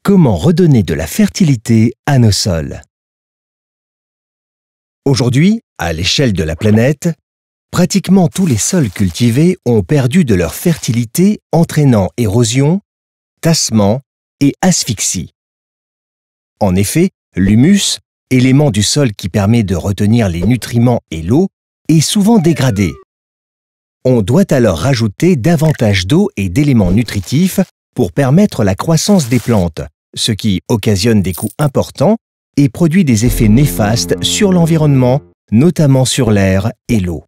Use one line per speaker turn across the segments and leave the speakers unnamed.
Comment redonner de la fertilité à nos sols? Aujourd'hui, à l'échelle de la planète, pratiquement tous les sols cultivés ont perdu de leur fertilité, entraînant érosion, tassement et asphyxie. En effet, l'humus, élément du sol qui permet de retenir les nutriments et l'eau, est souvent dégradé. On doit alors rajouter davantage d'eau et d'éléments nutritifs pour permettre la croissance des plantes, ce qui occasionne des coûts importants et produit des effets néfastes sur l'environnement, notamment sur l'air et l'eau.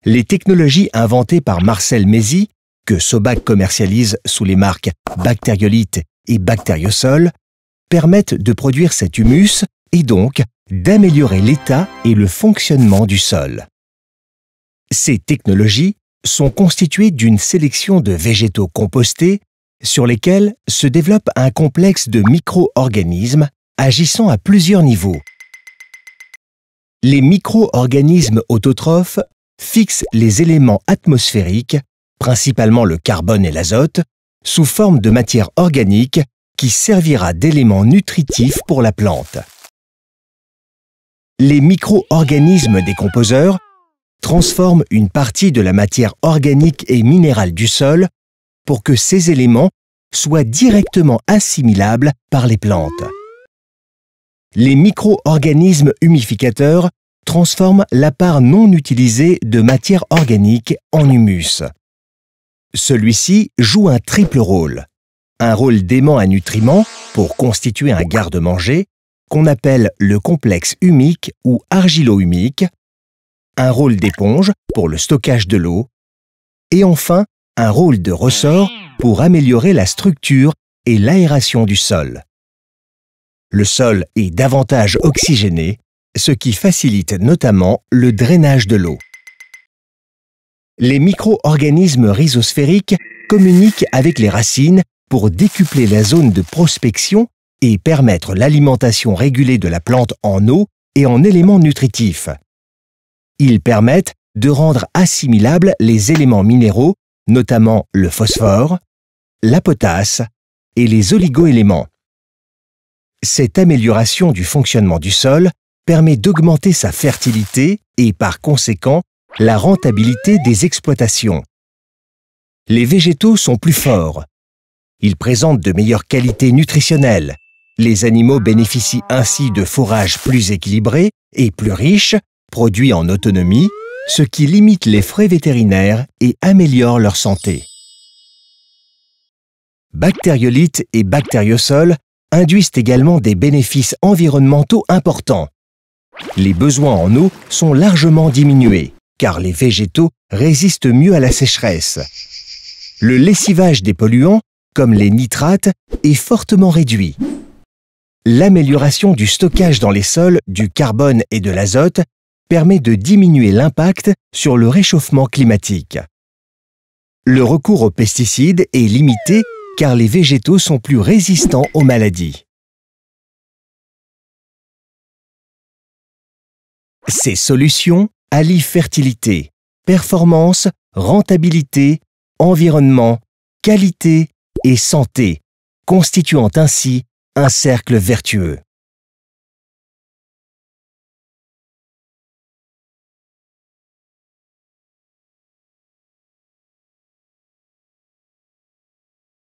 Les technologies inventées par Marcel Mézy, que Sobac commercialise sous les marques Bactériolite et Bactériosol, permettent de produire cet humus et donc d'améliorer l'état et le fonctionnement du sol. Ces technologies sont constituées d'une sélection de végétaux compostés sur lesquels se développe un complexe de micro-organismes agissant à plusieurs niveaux. Les micro-organismes autotrophes fixent les éléments atmosphériques, principalement le carbone et l'azote, sous forme de matière organique qui servira d'élément nutritif pour la plante. Les micro-organismes décomposeurs transforment une partie de la matière organique et minérale du sol pour que ces éléments soient directement assimilables par les plantes. Les micro-organismes humificateurs transforment la part non utilisée de matière organique en humus. Celui-ci joue un triple rôle. Un rôle d'aimant à nutriments pour constituer un garde-manger qu'on appelle le complexe humique ou argilo-humique, un rôle d'éponge pour le stockage de l'eau et enfin un rôle de ressort pour améliorer la structure et l'aération du sol. Le sol est davantage oxygéné, ce qui facilite notamment le drainage de l'eau. Les micro-organismes rhizosphériques communiquent avec les racines pour décupler la zone de prospection et permettre l'alimentation régulée de la plante en eau et en éléments nutritifs. Ils permettent de rendre assimilables les éléments minéraux, notamment le phosphore, la potasse et les oligoéléments. Cette amélioration du fonctionnement du sol permet d'augmenter sa fertilité et par conséquent la rentabilité des exploitations. Les végétaux sont plus forts. Ils présentent de meilleures qualités nutritionnelles. Les animaux bénéficient ainsi de fourrages plus équilibrés et plus riches, produits en autonomie, ce qui limite les frais vétérinaires et améliore leur santé. Bactériolite et Bactériosol induisent également des bénéfices environnementaux importants. Les besoins en eau sont largement diminués, car les végétaux résistent mieux à la sécheresse. Le lessivage des polluants, comme les nitrates, est fortement réduit. L'amélioration du stockage dans les sols du carbone et de l'azote permet de diminuer l'impact sur le réchauffement climatique. Le recours aux pesticides est limité car les végétaux sont plus résistants aux maladies. Ces solutions allient fertilité, performance, rentabilité, environnement, qualité et santé, constituant ainsi un cercle vertueux.